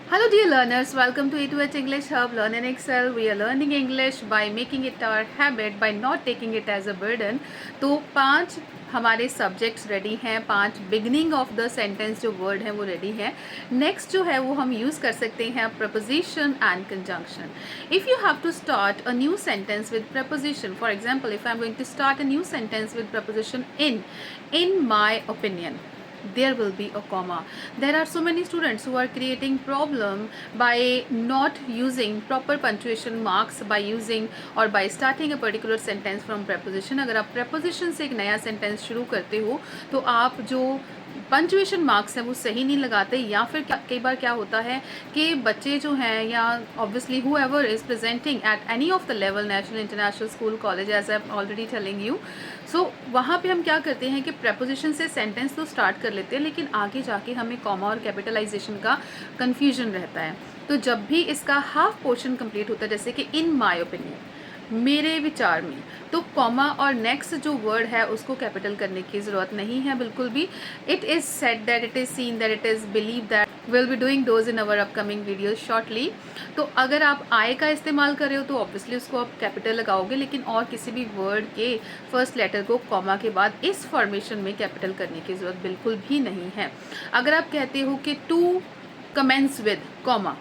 Hello dear learners, welcome to A2H English Hub. Learn and Excel. We are learning English by making it our habit, by not taking it as a burden. तो 5 हमारे subjects ready हैं, 5 beginning of the sentence जो word है वो ready है. Next जो है वो हम यूज़ कर सकते हैं preposition and conjunction. If you have to start a new sentence with preposition, for example if I am going to start a new sentence with preposition in my opinion, there will be a comma. There are so many students who are creating problem by not using proper punctuation marks, by using or by starting a particular sentence from preposition. अगर आप preposition से एक नया sentence शुरू करते हो तो आप जो पंचुएशन मार्क्स हैं वो सही नहीं लगाते, या फिर कई बार क्या होता है कि बच्चे जो हैं, या obviously whoever is presenting at any of the level, national, international, school, college, as I am already telling you, so वहाँ पे हम क्या करते हैं कि प्रेपोजिशन से सेंटेंस तो स्टार्ट कर लेते हैं, लेकिन आगे जाके हमें कॉमा और कैपिटलाइजेशन का कन्फ्यूजन रहता है. तो जब भी इसका हाफ पोर्शन कंप्लीट होता है, जैसे कि इन माई ओपिनियन, मेरे विचार में, तो कॉमा और नेक्स्ट जो वर्ड है उसको कैपिटल करने की ज़रूरत नहीं है बिल्कुल भी. It is said that, it is seen that, it is believe that. Will be doing those in our upcoming videos shortly. तो अगर आप आय का इस्तेमाल कर रहे हो तो ऑब्वियसली उसको आप कैपिटल लगाओगे, लेकिन और किसी भी वर्ड के फर्स्ट लेटर को कॉमा के बाद इस फॉर्मेशन में कैपिटल करने की ज़रूरत बिल्कुल भी नहीं है. अगर आप कहते हो कि to commence with comma,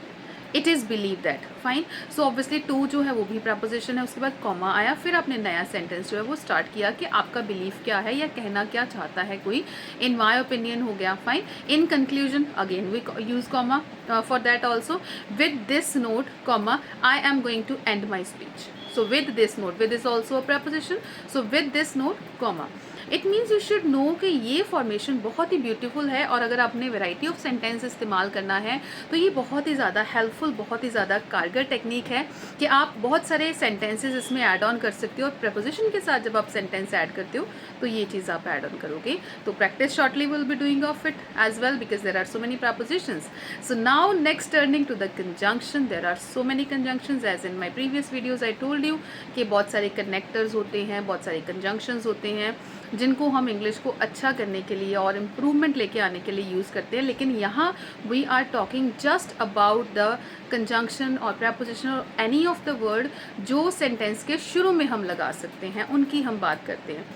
it is believe that, fine. So obviously to जो है वो भी प्रपोजिशन है, उसके बाद कॉमा आया, फिर आपने नया सेंटेंस जो है वो स्टार्ट किया कि आपका बिलीव क्या है या कहना क्या चाहता है कोई. इन माई ओपिनियन हो गया, fine. In conclusion again we use comma for that also. With this note comma I am going to end my speech. So with this note, with is also a preposition. So with this note comma. It means you should know कि ये formation बहुत ही beautiful है, और अगर आपने variety of sentence इस्तेमाल करना है तो ये बहुत ही ज़्यादा हेल्पफुल, बहुत ही ज़्यादा कारगर टेक्निक है कि आप बहुत सारे सेंटेंसेस इसमें ऐड ऑन कर सकते हो. और प्रपोजिशन के साथ जब आप सेंटेंस ऐड करते हो तो ये चीज़ आप ऐड ऑन करोगे. तो practice shortly will be doing of it as well, because there are so many prepositions. So now next turning to the conjunction. There are so many conjunctions as in my previous videos I told you कि बहुत सारे connectors होते हैं, बहुत सारे conjunctions होते हैं जिनको हम इंग्लिश को अच्छा करने के लिए और इम्प्रूवमेंट लेके आने के लिए यूज़ करते हैं. लेकिन यहाँ we are talking just about the conjunction और प्रपोजिशन और एनी ऑफ द वर्ड जो सेंटेंस के शुरू में हम लगा सकते हैं, उनकी हम बात करते हैं.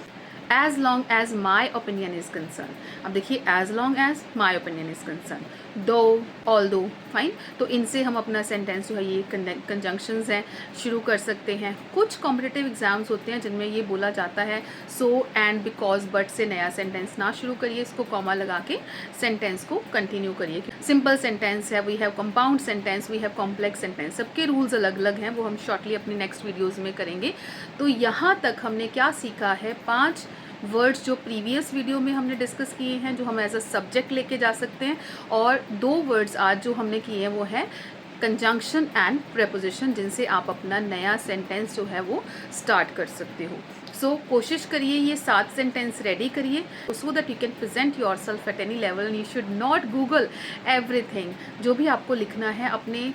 As long as my opinion is concern. अब देखिए, as long as my opinion is concern, though, although, fine. तो इनसे हम अपना सेंटेंस जो है, ये कंजंक्शंस हैं, शुरू कर सकते हैं. कुछ कॉम्पिटिटिव एग्जाम्स होते हैं जिनमें ये बोला जाता है सो एंड बिकॉज बट से नया सेंटेंस ना शुरू करिए, इसको कॉमा लगा के सेंटेंस को कंटिन्यू करिए. सिंपल सेंटेंस है, we have compound sentence, we have complex sentence, सबके रूल्स अलग अलग हैं, वो हम शॉर्टली अपनी नेक्स्ट वीडियोज़ में करेंगे. तो यहाँ तक हमने क्या सीखा है, 5 वर्ड्स जो प्रीवियस वीडियो में हमने डिस्कस किए हैं, जो हम एज अ सब्जेक्ट लेके जा सकते हैं, और 2 वर्ड्स आज जो हमने किए हैं वो है कंजंक्शन एंड प्रेपोजिशन, जिनसे आप अपना नया सेंटेंस जो है वो स्टार्ट कर सकते हो. सो कोशिश करिए ये 7 सेंटेंस रेडी करिए, so that you can present your self at any level. You should not Google everything. जो भी आपको लिखना है अपने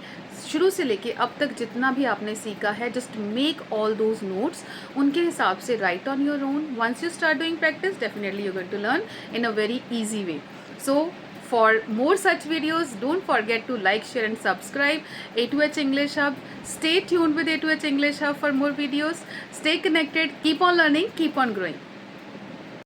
शुरू से लेके अब तक जितना भी आपने सीखा है, just make all those notes, उनके हिसाब से write on your own. Once you start doing practice, definitely you going to learn in a very easy way. So for more such videos, don't forget to like, share and subscribe A2H English Hub. Stay tuned with A2H English Hub for more videos. Stay connected, keep on learning, keep on growing.